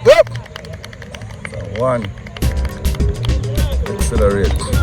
Go. One. Xlerate.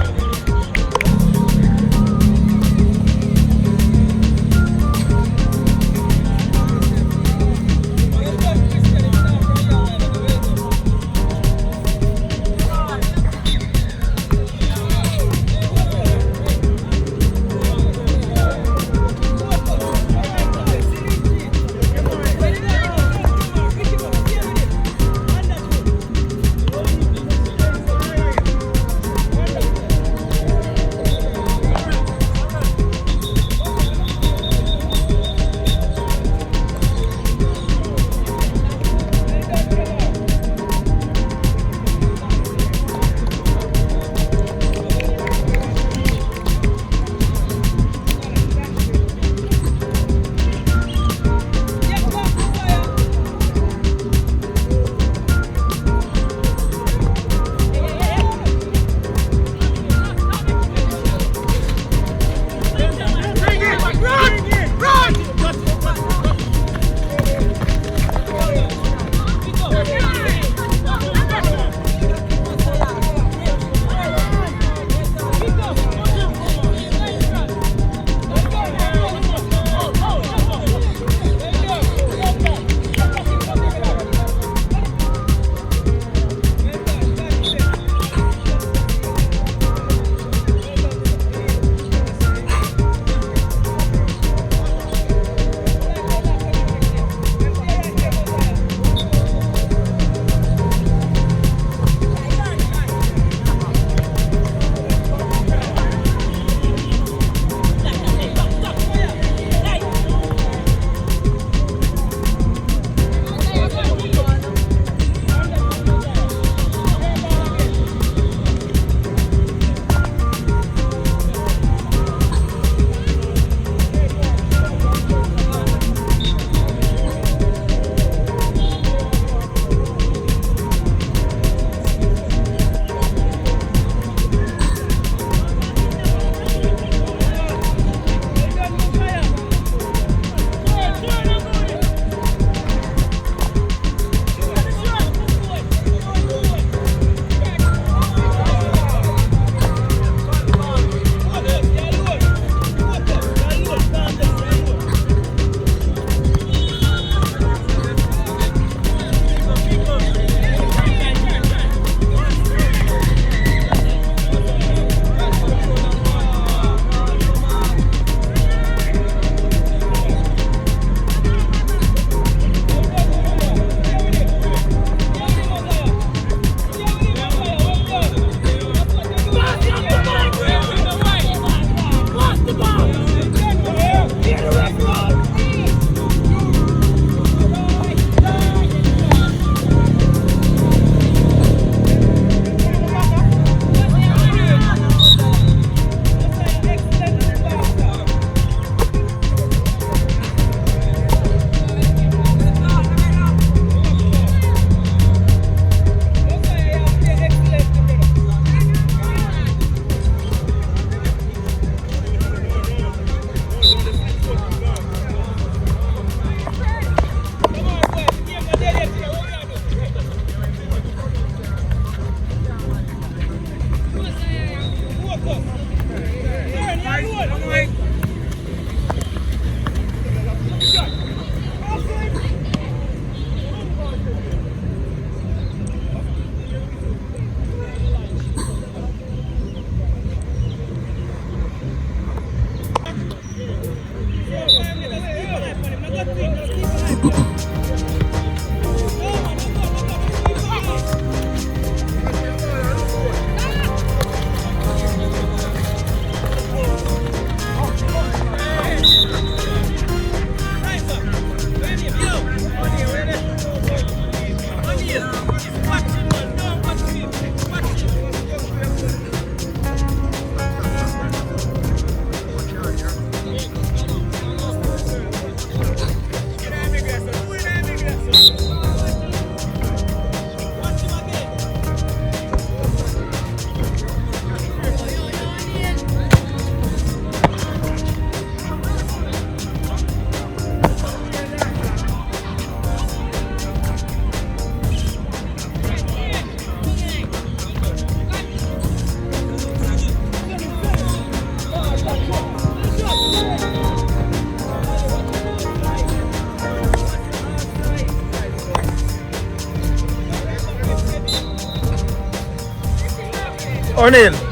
O'Neil.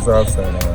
was offside.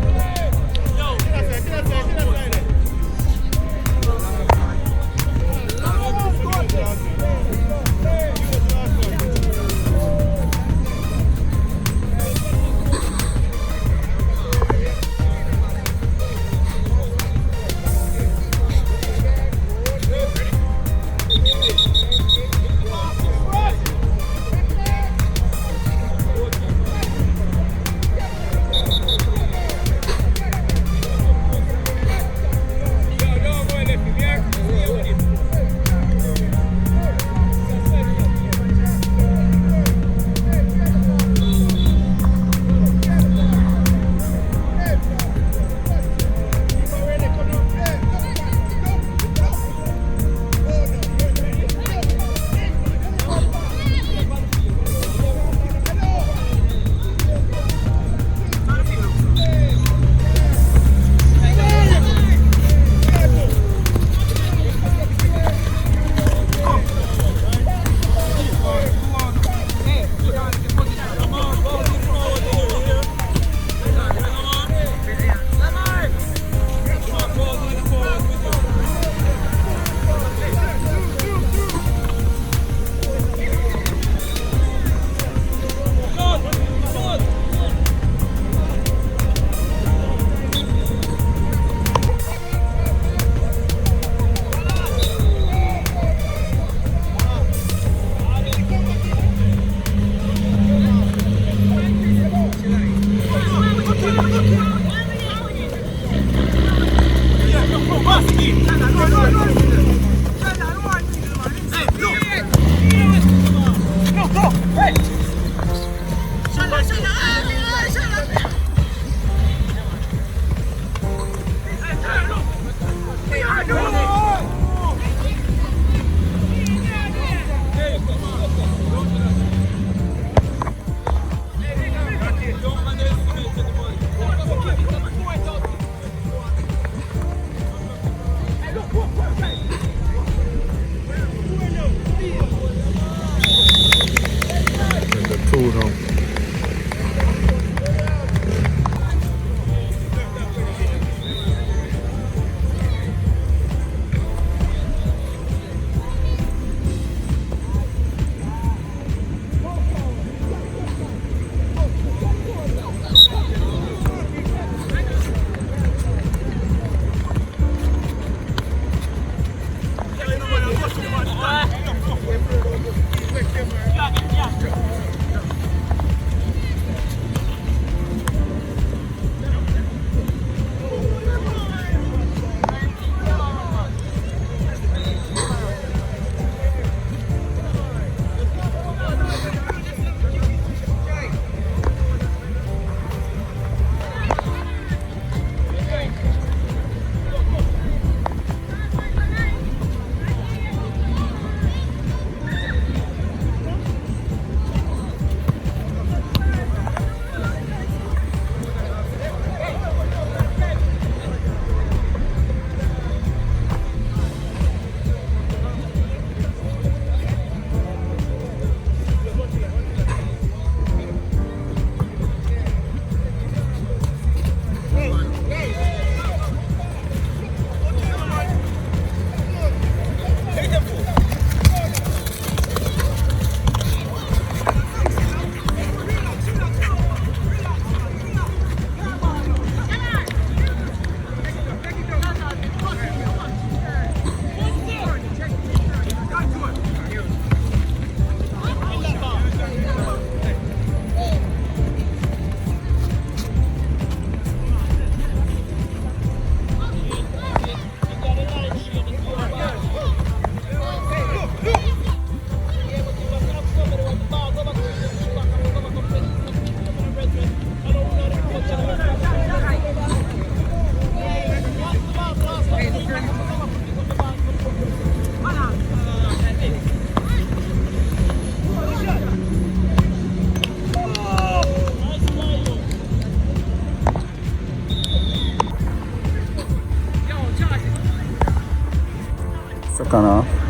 Second half.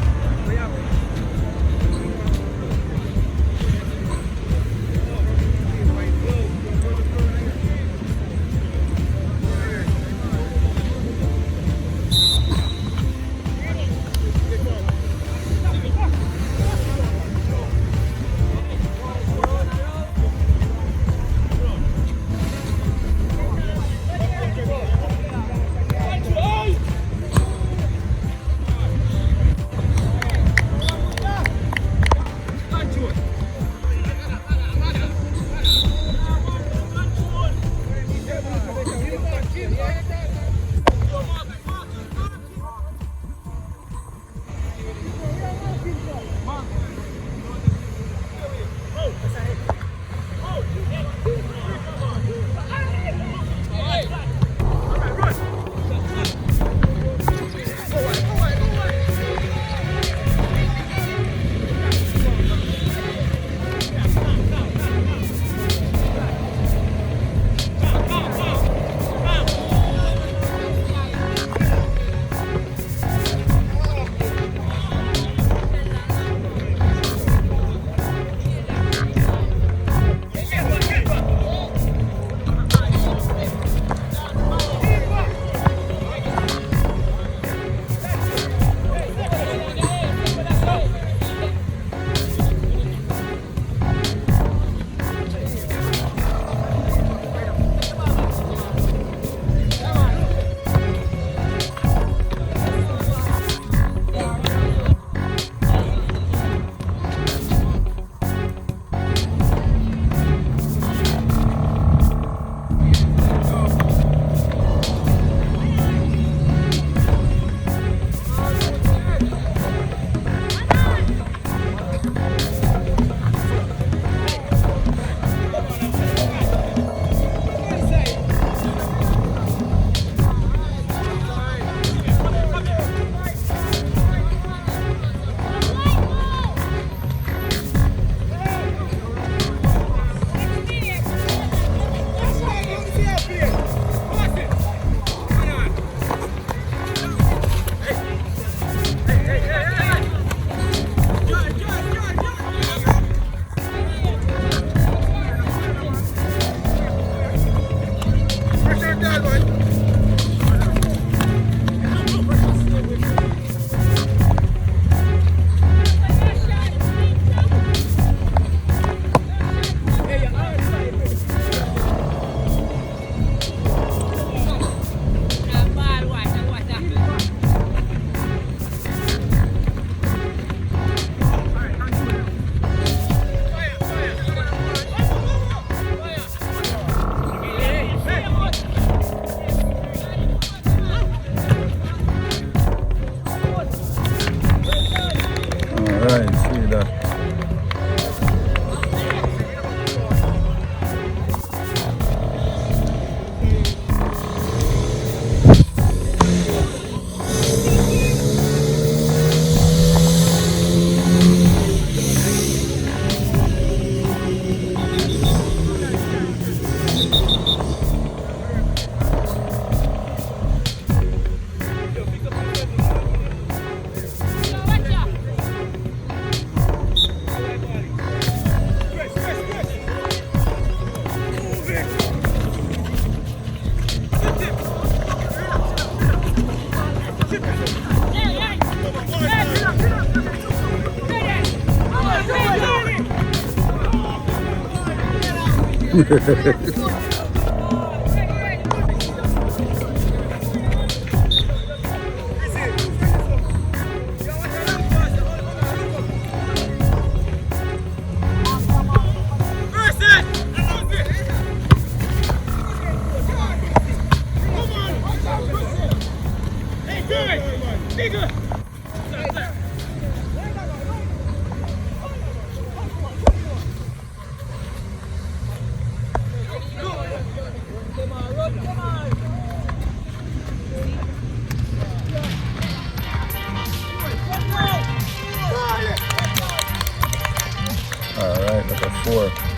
Alright, number 4.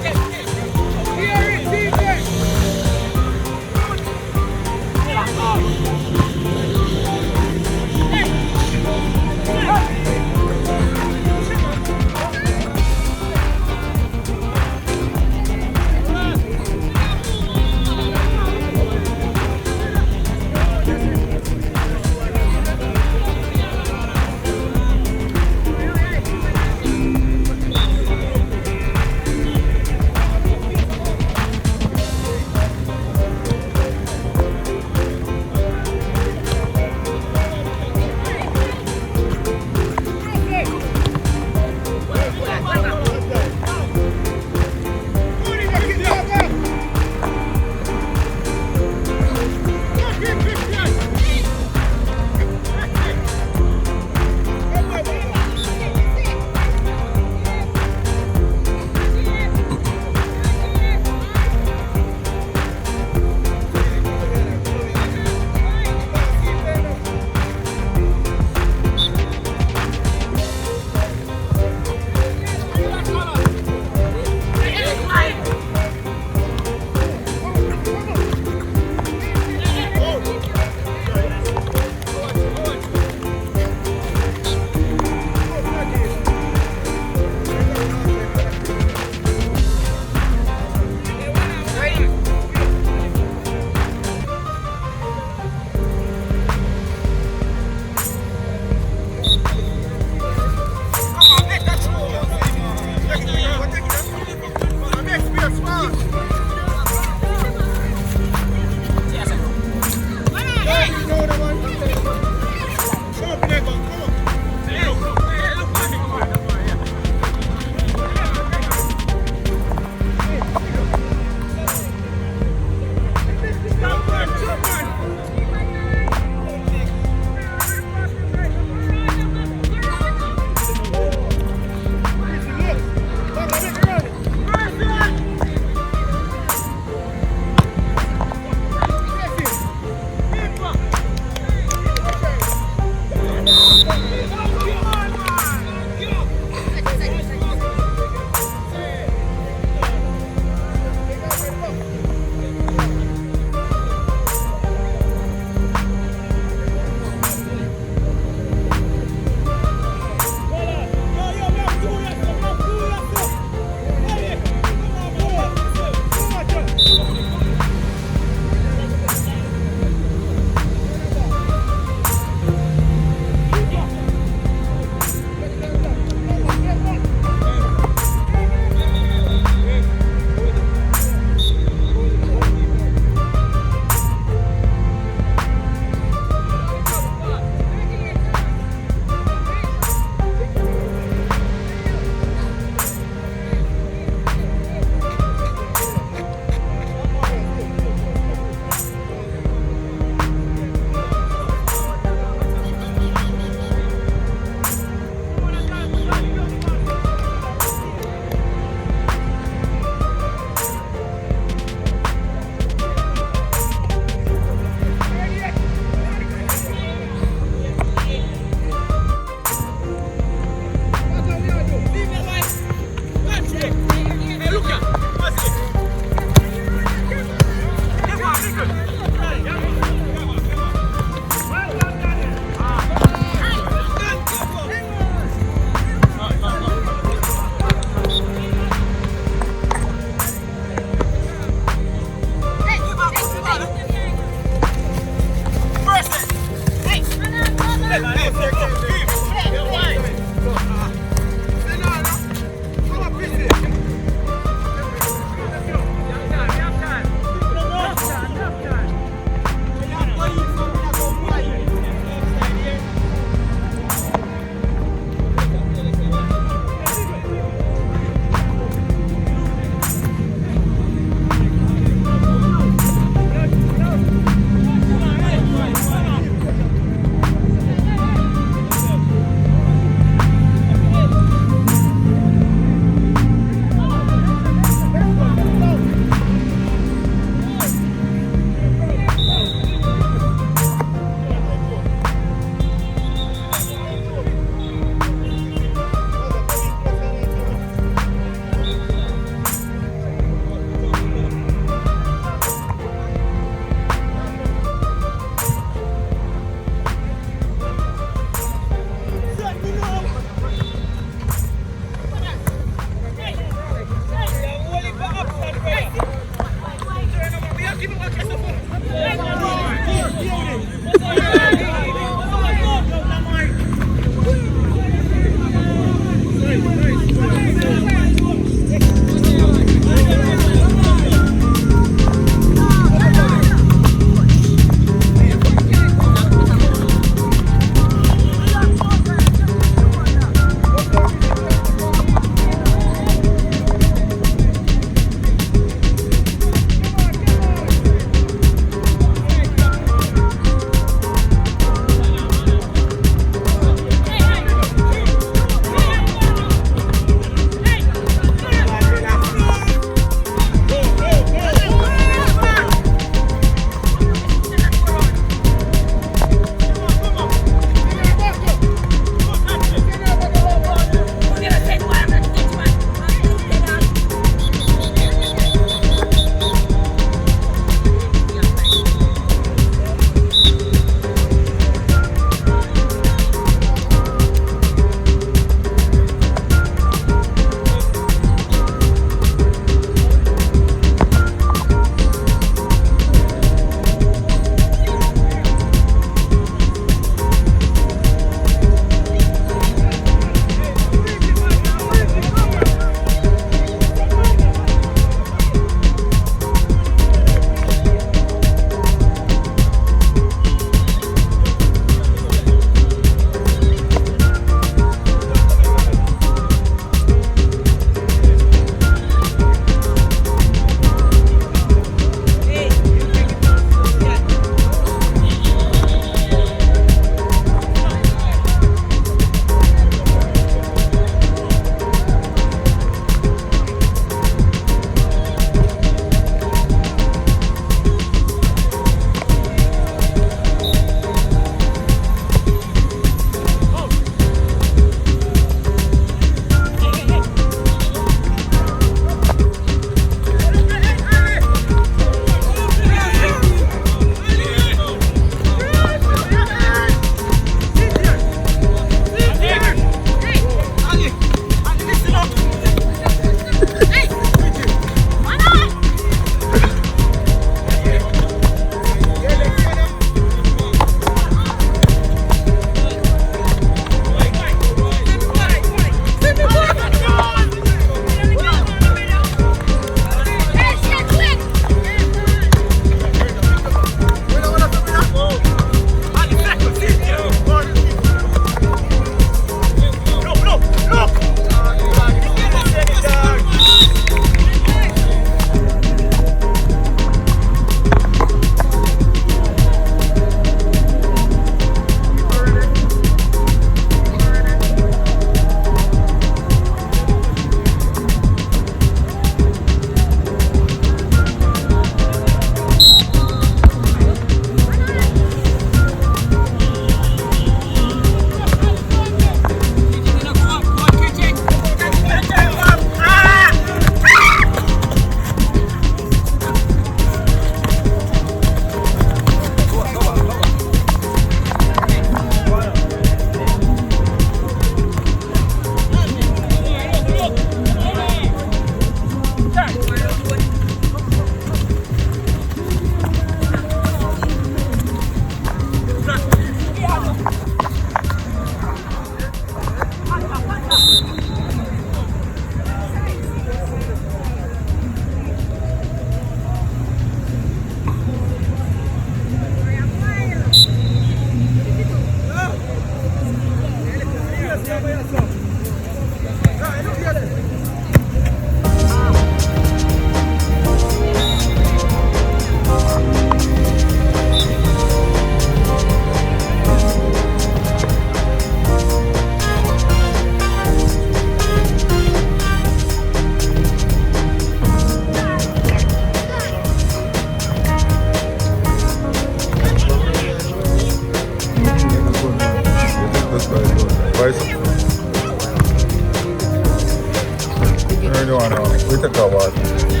doing now? We take a walk.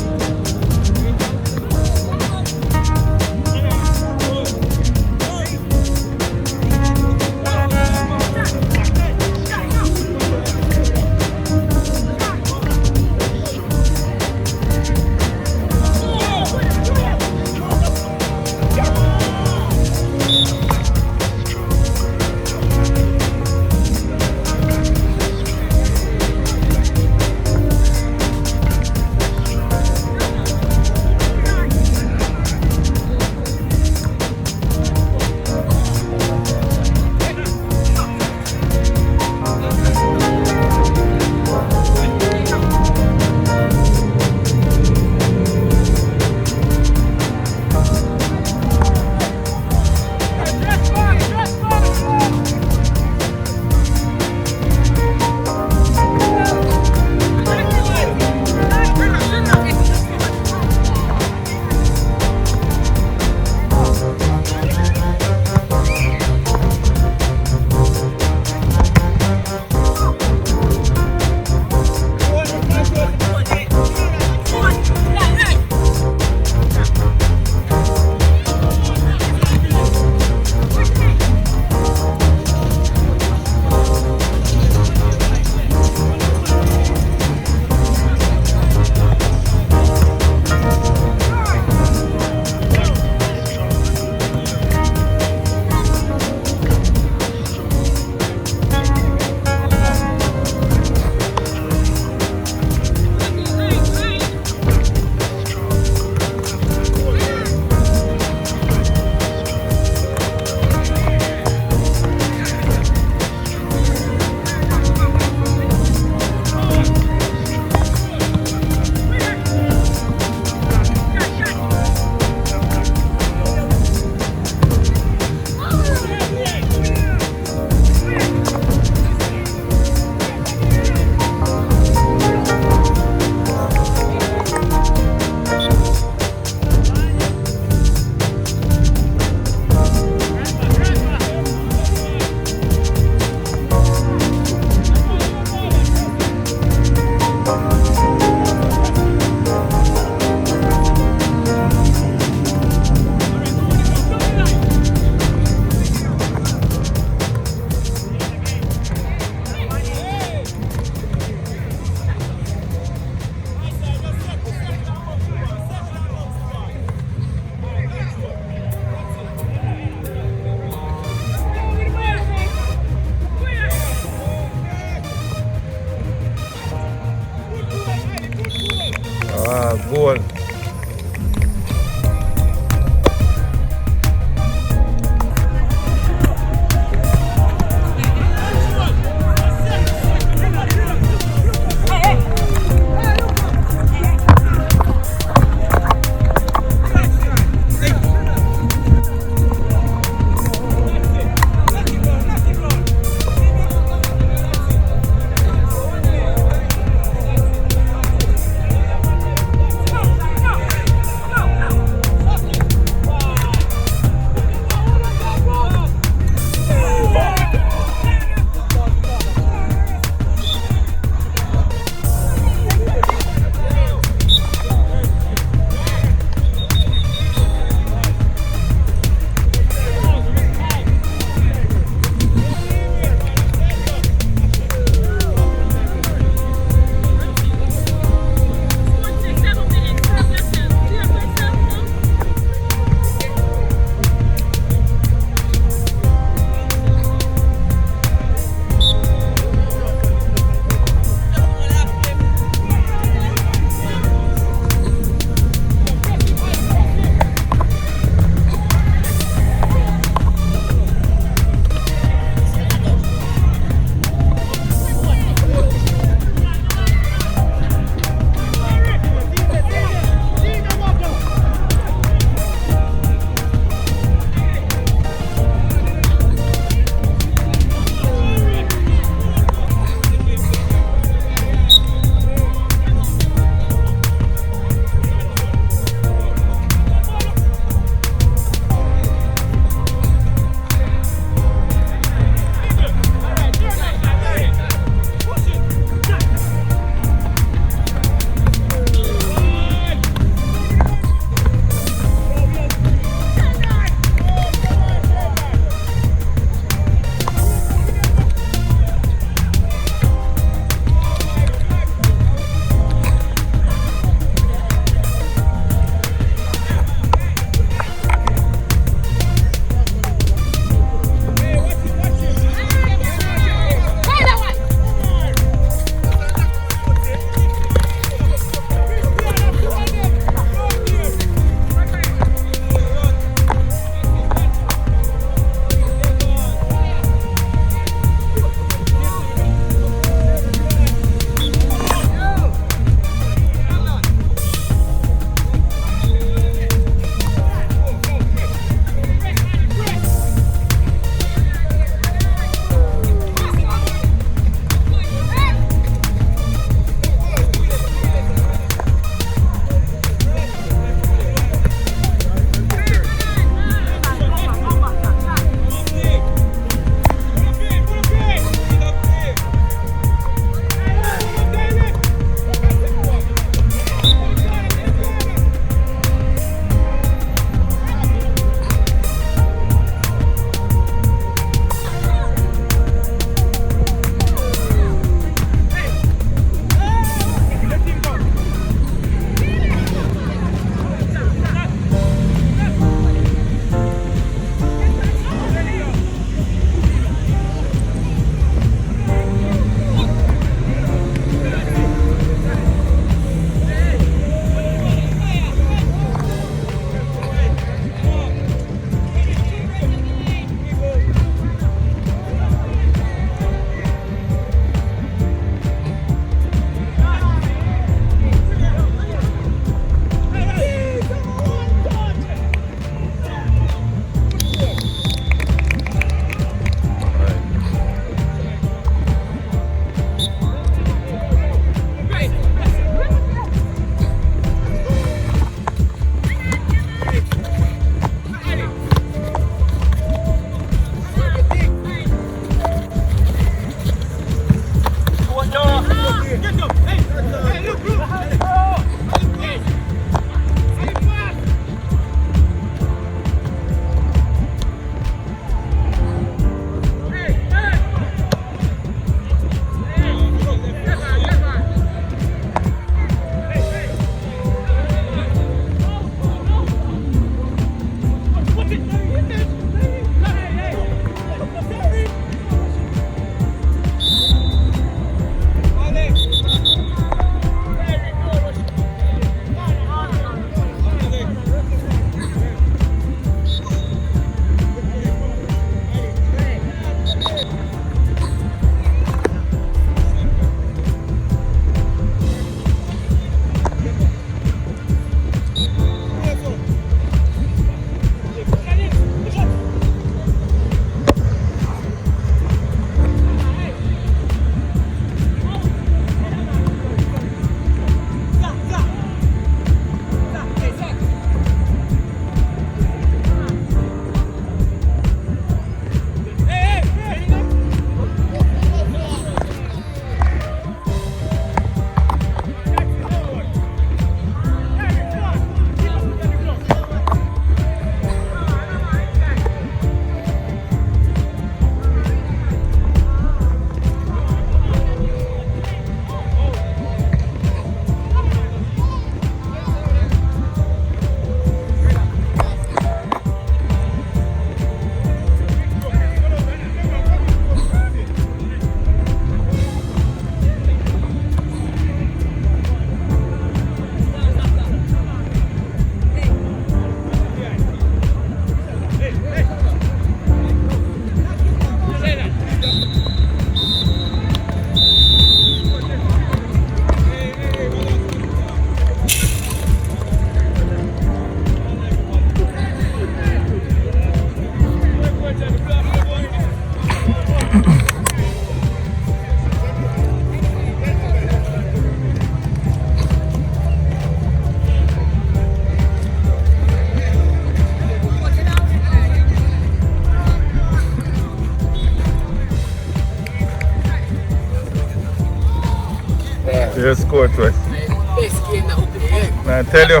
You score twice. Best game that opened the egg. I tell you.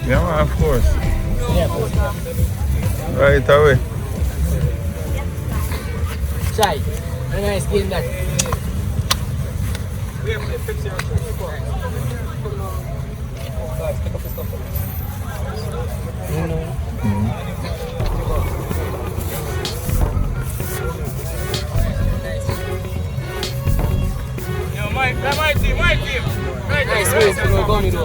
Yeah, man, of course. Right away. Chai, a nice game that. My team. Nice move, we're going to do.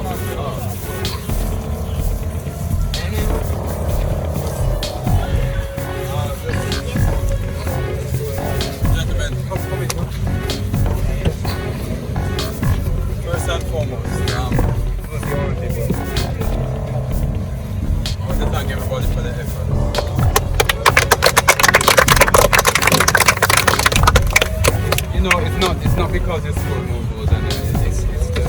Gentlemen, come in. First and foremost, I want to thank everybody for the effort. You know, it's not because it's scored more goals, and it's the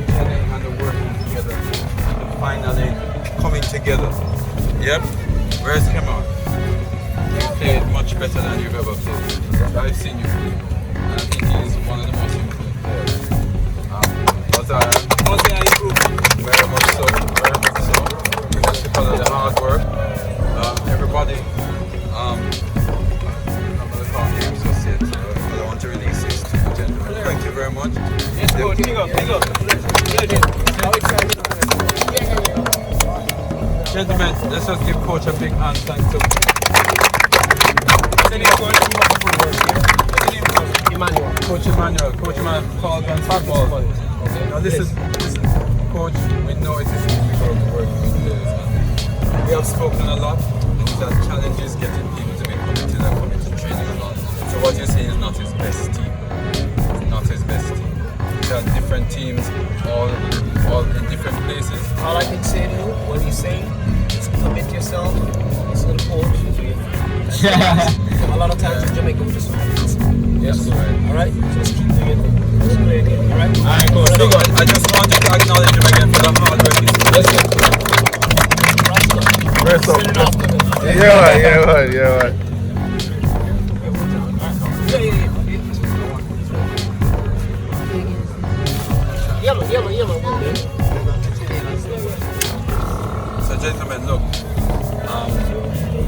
planning and the working together and finally coming together. Yep. Where's Kemar? You played much better than you've ever played. I've seen you play, and I think he's one of the most improved players. Moziah improved very much so. Because because of the hard work. Everybody. I'm gonna call names just yet. I don't want to release this to the gentlemen. Thank you very much. Yes, coach. Big up. Gentlemen, let's just give coach a big hand. Thank you. Coach Emmanuel, Falcon, Futbol. Okay. Now listen, coach, we know it is difficult to work with players. We have spoken a lot. These are challenges getting people to be committed and coming to training a lot. So what you see is not his best team. It's not his best team. These are different teams, all in different places. All I can say to you, what he's saying, is commit yourself, listen to the coach. A lot of times in Jamaica we just Yes, right. Alright? Just keep doing it. Just play again, alright? Alright, cool. So, I just wanted to acknowledge him again for the hard work he's doing. Rest up. Yeah, man. Yellow. So, gentlemen, look.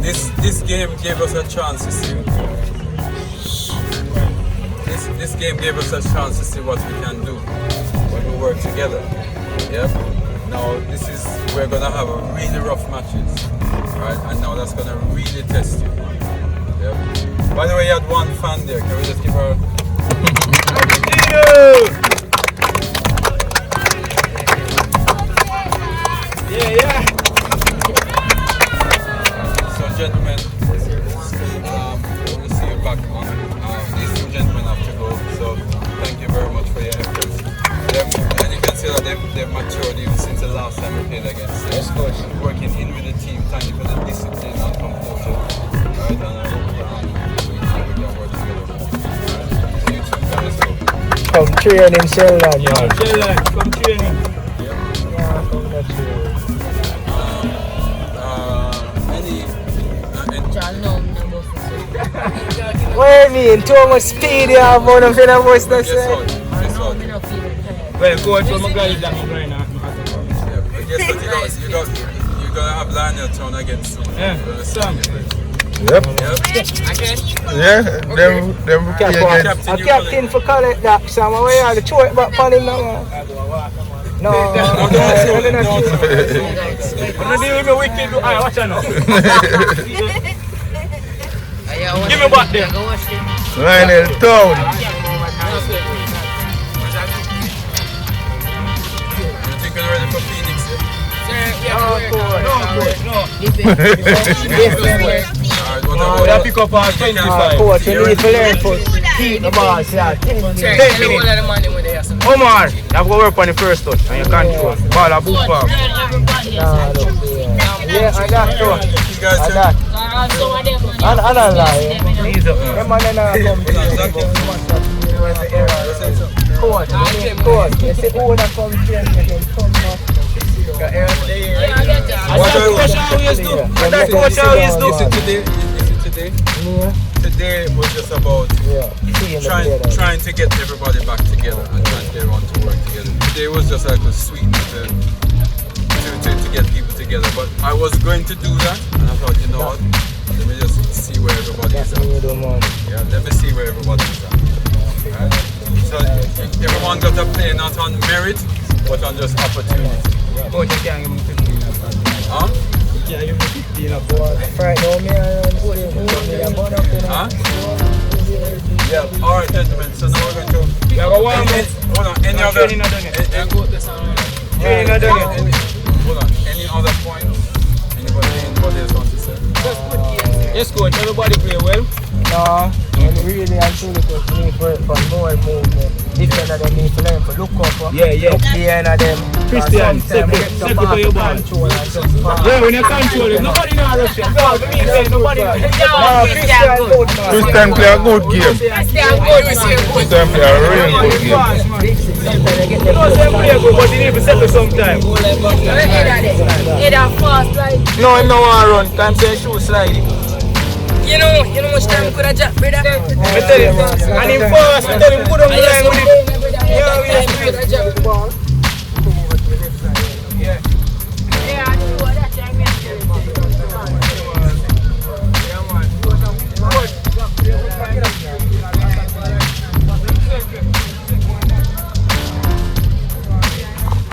This game gave us a chance to see. This game gave us a chance to see what we can do when we work together. Yep. Now we're gonna have a really rough matches, right? And now that's gonna really test you. Yep. By the way, you had one fan there. Can we just give her? Yeah. So, gentlemen, we'll see you back on. These two gentlemen have to go, so thank you very much for your efforts. And you can see that they've matured even since the last time we played against them. Yes, coach. Working in with the team, thank you for the discipline and composure. Alright, and we can work together. Alright, see you two guys. Come train him, Sheldon. Come training. What do you mean? Too much speed you have on him, I must not say. Well, coach, I'm glad that I'm going now. Guess what, you're gonna have Lionel turn against him. Yeah, Sam. Yep. Yeah, them I'm captain for college that, Sam. Where you are? The choke back on him now, man. No. I'm not dealing with me wicked. Alright, watch out now. Give me back there. Lionel Town. You think you're ready for Phoenix? No. We have to pick up our 25. Coach, you need to learn to keep the ball, yeah. 10 minutes. Omar, you have to work on the first touch and you control. Ball a boot back. Yeah, I got to. You guys I got. I don't lie. Ease up. Them man come to Coach, you see who that come here, you can come now. That's what coach always do. Listen today. Yeah. today was just about trying to get everybody back together and trying to get everyone to work together. Today was just like a sweet to get people together. But I was going to do that, and I thought, you know what? Let me just see where everybody is at. Yeah, let me see where everybody is at. Right? So everyone got to play not on merit, but on just opportunity. Coach, you can't give me 15. Huh? Huh? Yeah, alright gentlemen, so now we're going to hold on, any other Training not done yet. Hold on, any other points? Anybody else want to say? Yes, coach, everybody play well. No, and really and truly because we need work for more movement. Different of them need to learn to look up. Yeah. Look behind of them. Christian, separate for your ball. Yeah, when you control it, nobody knows Russia. No, for me, nobody knows. Christian play a good game. Christian play a really good game. You know, they play good, but you need to settle sometime. No, him no want run. Can't say shoe sliding. You know much time we could have dropped, brother. I tell you, and him fast, I tell him good on the line with it. Yeah, we have to. Yeah.